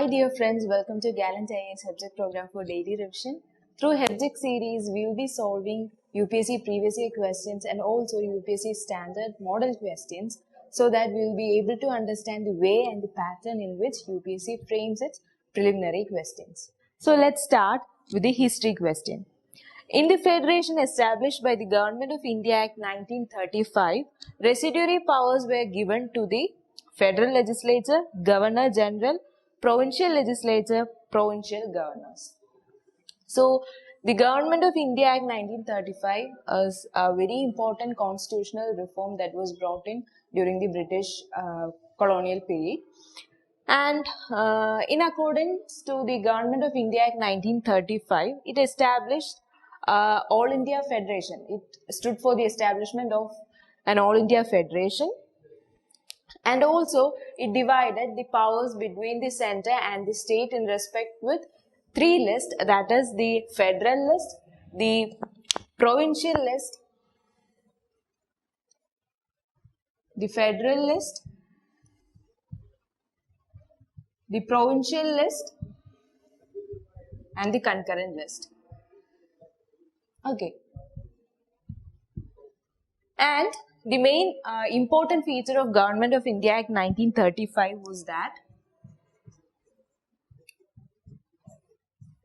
dear friends, welcome to Gallant IAS HEPGEC program for daily revision. Through HEPGEC series, we will be solving UPSC previous year questions and also UPSC standard model questions so that we will be able to understand the way and the pattern in which UPSC frames its preliminary questions. So let's start with the history question. In the federation established by the Government of India Act 1935, residuary powers were given to the Federal Legislature, Governor General, Provincial Legislature, Provincial Governors. So, the Government of India Act 1935 is a very important constitutional reform that was brought in during the British colonial period. And in accordance to the Government of India Act 1935, it established All India Federation. It stood for the establishment of an All India Federation. And also, it divided the powers between the center and the state in respect with three lists, that is the federal list, the provincial list, the federal list, the provincial list, and the concurrent list. Okay. And the main important feature of Government of India Act 1935 was that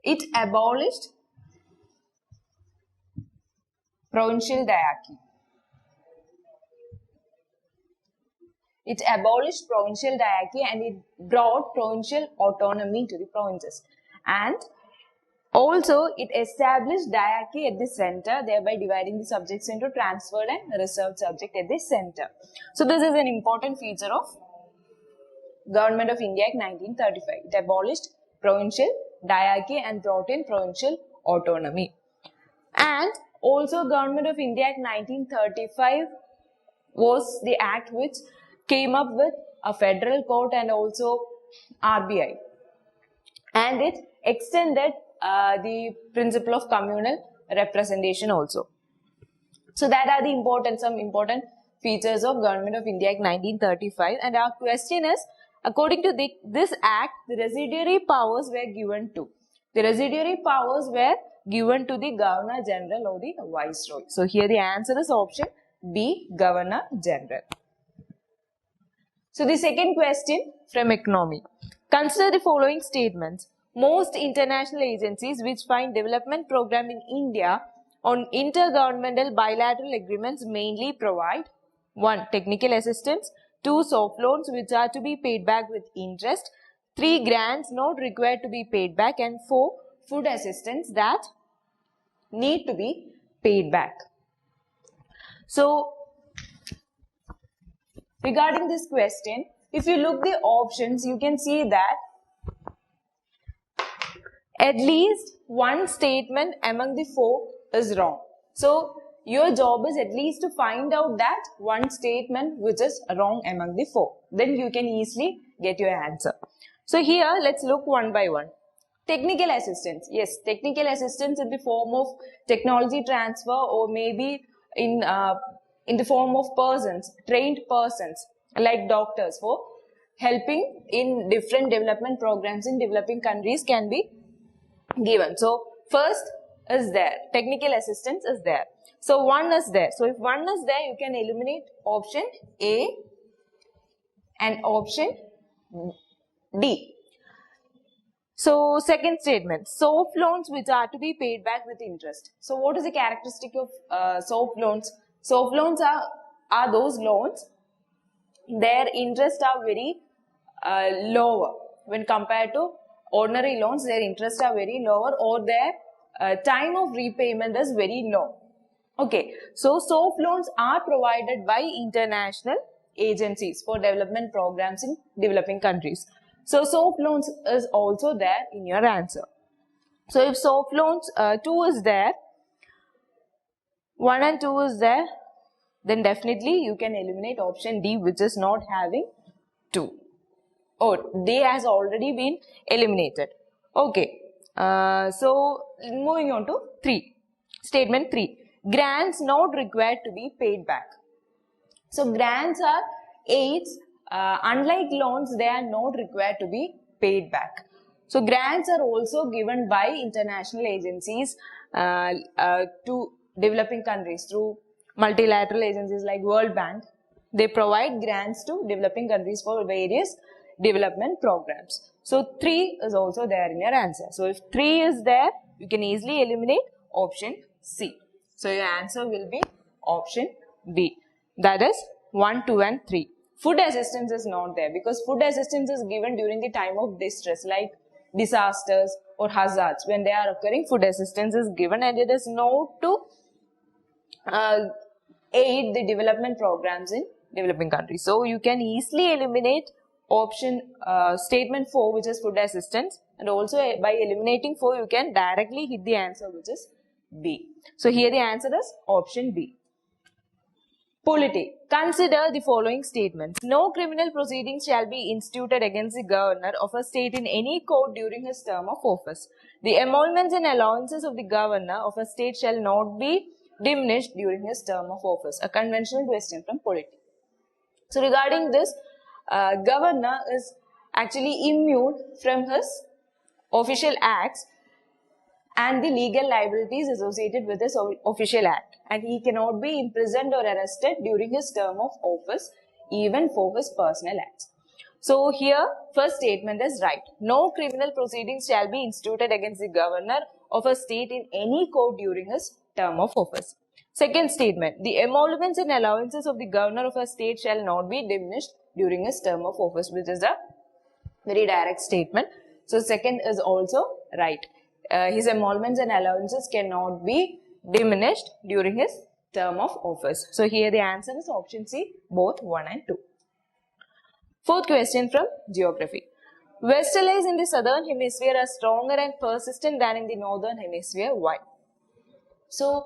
it abolished provincial diarchy. It abolished provincial diarchy and it brought provincial autonomy to the provinces. And also, it established diarchy at the center, thereby dividing the subjects into transferred and reserved subject at the center. So, this is an important feature of Government of India Act 1935. It abolished provincial diarchy and brought in provincial autonomy. And also, Government of India Act 1935 was the act which came up with a federal court and also RBI. And it extended the principle of communal representation also. So that are the some important features of Government of India Act 1935. And our question is, according to this act, the residuary powers were given to. The residuary powers were given to the Governor General or the Viceroy. So here the answer is option B, Governor General. So the second question from economy. Consider the following statements. Most international agencies which fund development program in India on intergovernmental bilateral agreements mainly provide 1. Technical assistance, 2. Soft loans which are to be paid back with interest, 3. Grants not required to be paid back, and 4. Food assistance that need to be paid back. So, regarding this question, if you look the options, you can see that at least one statement among the four is wrong. So, your job is at least to find out that one statement which is wrong among the four. Then you can easily get your answer. So, here let's look one by one. Technical assistance. Yes, technical assistance in the form of technology transfer or maybe in the form of persons, trained persons like doctors for helping in different development programs in developing countries can be given. So, first is there, technical assistance is there. So, 1 is there. So, if 1 is there, you can eliminate option A and option D. So, second statement, soft loans which are to be paid back with interest. So, what is the characteristic of soft loans? Soft loans are those loans, their interests are very lower when compared to ordinary loans. Their interests are very lower or their time of repayment is very low. Okay, so soft loans are provided by international agencies for development programs in developing countries. So soft loans is also there in your answer. So if soft loans 2 is there, 1 and 2 is there, then definitely you can eliminate option D which is not having 2. Oh, D has already been eliminated. Okay, so moving on to 3. Statement 3. Grants not required to be paid back. So grants are aids, unlike loans, they are not required to be paid back. So grants are also given by international agencies to developing countries through multilateral agencies like World Bank. They provide grants to developing countries for various development programs. So 3 is also there in your answer. So if 3 is there, you can easily eliminate option C. So your answer will be option B. That is 1, 2 and 3. Food assistance is not there because food assistance is given during the time of distress like disasters or hazards. When they are occurring, food assistance is given and it is not to aid the development programs in developing countries. So you can easily eliminate option statement 4, which is food assistance, and also by eliminating 4 you can directly hit the answer, which is B. So here the answer is option B. Polity. Consider the following statements. No criminal proceedings shall be instituted against the governor of a state in any court during his term of office. The emoluments and allowances of the governor of a state shall not be diminished during his term of office. A conventional question from polity. So regarding this, governor is actually immune from his official acts and the legal liabilities associated with his official act, and he cannot be imprisoned or arrested during his term of office even for his personal acts. So here first statement is right. No criminal proceedings shall be instituted against the governor of a state in any court during his term of office. Second statement, the emoluments and allowances of the governor of a state shall not be diminished during his term of office, which is a very direct statement. So second is also right. His emoluments and allowances cannot be diminished during his term of office. So here the answer is option C, both 1 and 2. Fourth question from geography. Westerlies in the southern hemisphere are stronger and persistent than in the northern hemisphere. Why? So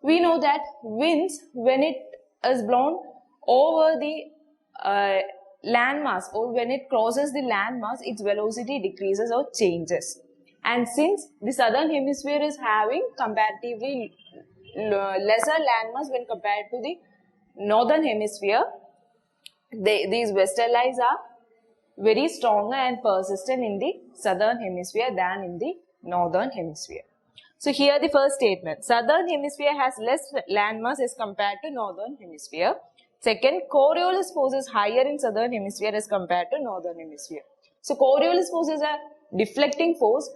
we know that winds, when it is blown over the landmass or when it crosses the landmass, its velocity decreases or changes. And since the southern hemisphere is having comparatively lesser landmass when compared to the northern hemisphere, these westerlies are very stronger and persistent in the southern hemisphere than in the northern hemisphere. So here the first statement, southern hemisphere has less landmass as compared to northern hemisphere. Second, Coriolis force is higher in southern hemisphere as compared to northern hemisphere. So Coriolis force is a deflecting force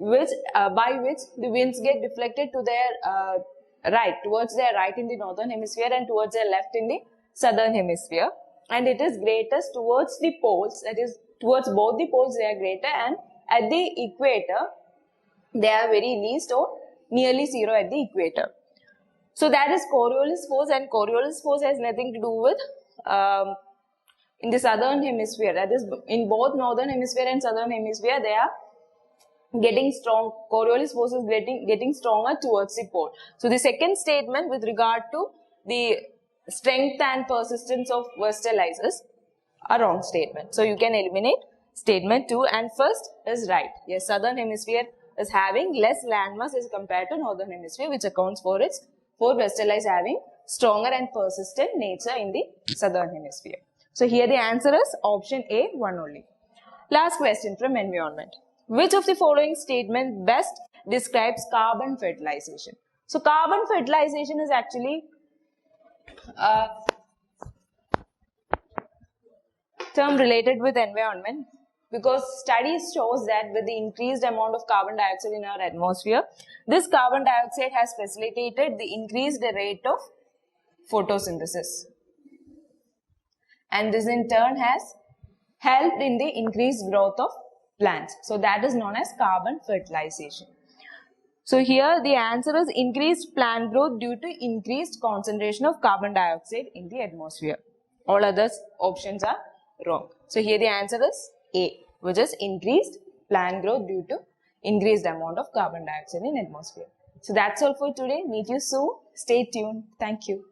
which by which the winds get deflected to their right, towards their right in the northern hemisphere and towards their left in the southern hemisphere. And it is greatest towards the poles, that is towards both the poles they are greater, and at the equator they are very least or nearly zero at the equator. So that is Coriolis force, and Coriolis force has nothing to do with in the southern hemisphere, that is in both northern hemisphere and southern hemisphere they are getting strong. Coriolis force is getting stronger towards the pole. So the second statement with regard to the strength and persistence of westerlies is a wrong statement. So you can eliminate statement 2, and first is right. Yes, southern hemisphere is having less landmass as compared to northern hemisphere, which accounts for its westerlies having stronger and persistent nature in the southern hemisphere. So here the answer is option A, 1 only. Last question from environment. Which of the following statement best describes carbon fertilization? So carbon fertilization is actually a term related with environment, because studies shows that with the increased amount of carbon dioxide in our atmosphere, this carbon dioxide has facilitated the increased rate of photosynthesis, and this in turn has helped in the increased growth of plants. So that is known as carbon fertilization. So here the answer is increased plant growth due to increased concentration of carbon dioxide in the atmosphere. All other options are wrong. So here the answer is A, which is increased plant growth due to increased amount of carbon dioxide in atmosphere. So that's all for today. Meet you soon. Stay tuned. Thank you.